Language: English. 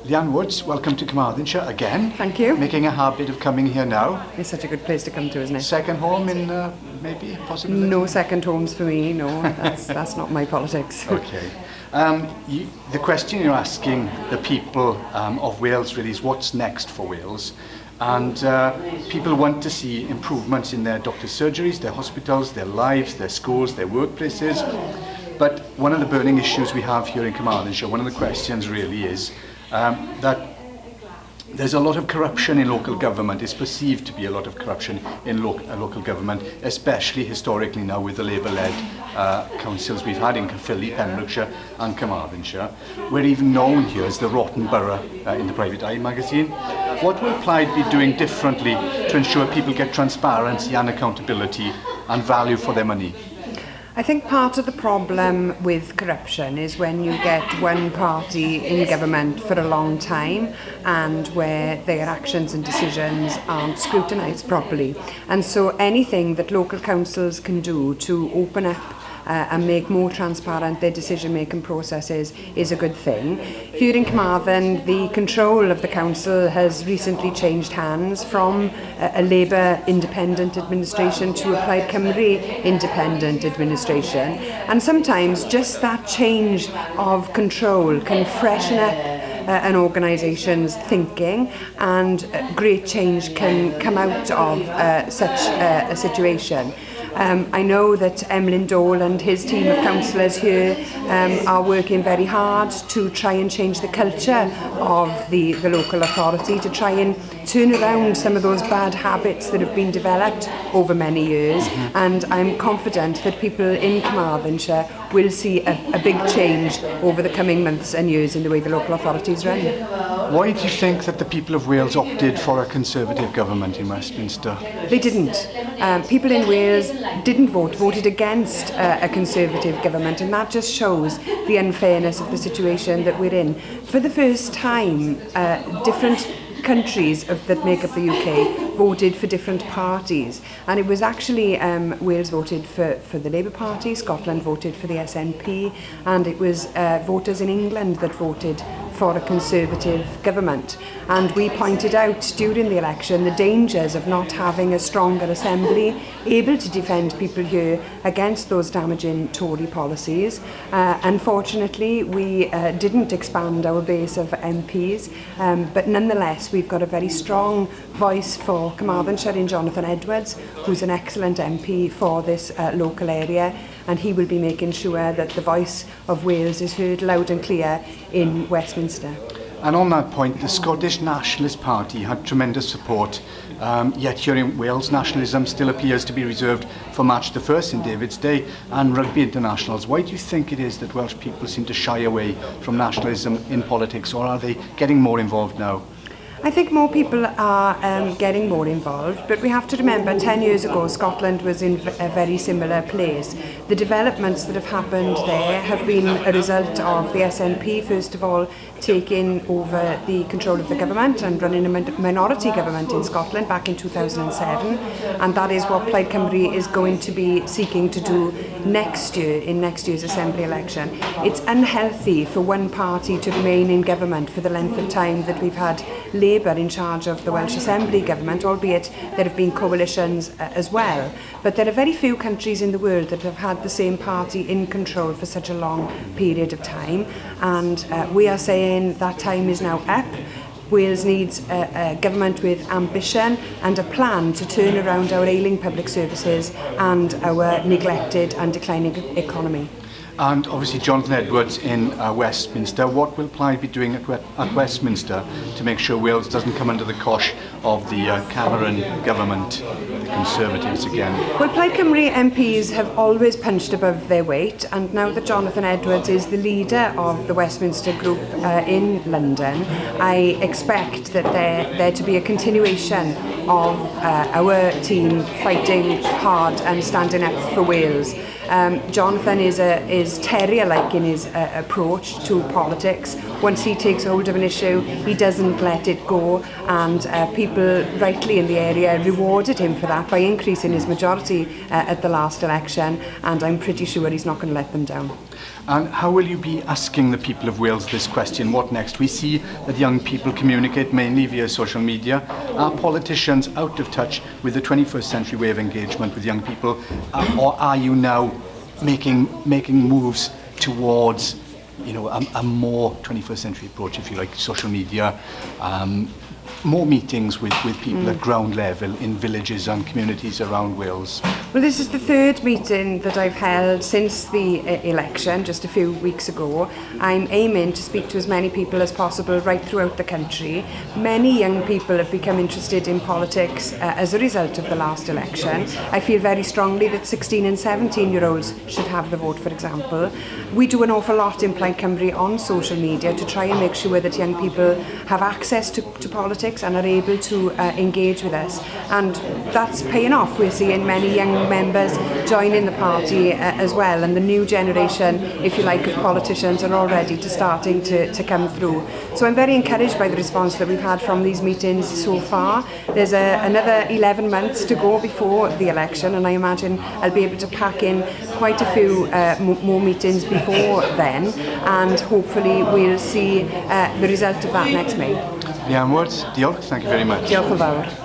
Leanne Woods, welcome to Carmarthenshire again. Thank you. Making a habit of coming here now. It's such a good place to come to, isn't it? Second home in maybe, possibly? No second homes for me, no. That's not my politics. Okay. The question you're asking the people of Wales really is what's next for Wales. And people want to see improvements in their doctor's surgeries, their hospitals, their lives, their schools, their workplaces. But one of the burning issues we have here in Carmarthenshire, one of the questions really is that there's a lot of corruption in local government. It's perceived to be a lot of corruption in local government, especially historically now with the Labour-led councils we've had in Caerphilly, Pembrokeshire and Carmarthenshire. We're even known here as the rotten borough in the Private Eye magazine. What will Plaid be doing differently to ensure people get transparency and accountability and value for their money? I think part of the problem with corruption is when you get one party in government for a long time and where their actions and decisions aren't scrutinised properly. And so anything that local councils can do to open up and make more transparent their decision-making processes is a good thing. Here in Carmarthen, the control of the council has recently changed hands from a Labour independent administration to a Plaid Cymru independent administration. And sometimes just that change of control can freshen up an organisation's thinking, and great change can come out of such a situation. I know that Emlyn Dole and his team of councillors here are working very hard to try and change the culture of the local authority, to try and turn around some of those bad habits that have been developed over many years. And I'm confident that people in Carmarthenshire will see a big change over the coming months and years in the way the local authorities run. Why do you think that the people of Wales opted for a Conservative government in Westminster? They didn't. People in Wales didn't voted against a Conservative government, and that just shows the unfairness of the situation that we're in. For the first time, different countries that make up the UK voted for different parties, and it was actually Wales voted for the Labour Party, Scotland voted for the SNP, and it was voters in England that voted for a Conservative government. And we pointed out during the election the dangers of not having a stronger assembly able to defend people here against those damaging Tory policies. Unfortunately, we didn't expand our base of MPs, but nonetheless we've got a very strong voice for Carmarthenshire in Jonathan Edwards, who's an excellent MP for this local area, and he will be making sure that the voice of Wales is heard loud and clear in Westminster. And on that point, the Scottish Nationalist Party had tremendous support, yet here in Wales, nationalism still appears to be reserved for March the 1st in David's Day and rugby internationals. Why do you think it is that Welsh people seem to shy away from nationalism in politics, or are they getting more involved now? I think more people are getting more involved, but we have to remember 10 years ago Scotland was in a very similar place. The developments that have happened there have been a result of the SNP, first of all, taking over the control of the government and running a minority government in Scotland back in 2007, and that is what Plaid Cymru is going to be seeking to do next year, in next year's Assembly election. It's unhealthy for one party to remain in government for the length of time that we've had Labour in charge of the Welsh Assembly government, albeit there have been coalitions as well. But there are very few countries in the world that have had the same party in control for such a long period of time, and we are saying that time is now up. Wales needs a government with ambition and a plan to turn around our ailing public services and our neglected and declining economy. And obviously Jonathan Edwards in Westminster. What will Plaid be doing at Westminster to make sure Wales doesn't come under the cosh of the Cameron government, the Conservatives again? Well, Plaid Cymru MPs have always punched above their weight, and now that Jonathan Edwards is the leader of the Westminster group in London, I expect that there to be a continuation of our team fighting hard and standing up for Wales. Jonathan is terrier-like in his approach to politics. Once he takes hold of an issue, he doesn't let it go, and people rightly in the area rewarded him for that by increasing his majority at the last election, and I'm pretty sure he's not going to let them down. And how will you be asking the people of Wales this question? What next? We see that young people communicate mainly via social media. Are politicians out of touch with the 21st century way of engagement with young people? Or are you now making moves towards, you know, a more 21st century approach, if you like, social media, more meetings with people at ground level in villages and communities around Wales? Well, this is the third meeting that I've held since the election, just a few weeks ago. I'm aiming to speak to as many people as possible right throughout the country. Many young people have become interested in politics as a result of the last election. I feel very strongly that 16 and 17-year-olds should have the vote, for example. We do an awful lot in Plaid Cymru on social media to try and make sure that young people have access to politics and are able to engage with us. And that's paying off. We're seeing many young members joining the party as well, and the new generation, if you like, of politicians are already starting to come through. So I'm very encouraged by the response that we've had from these meetings so far. There's another 11 months to go before the election, and I imagine I'll be able to pack in quite a few more meetings before then, and hopefully we'll see the result of that next May. Liam Woods, diolch, thank you very much. Diolch yn fawr.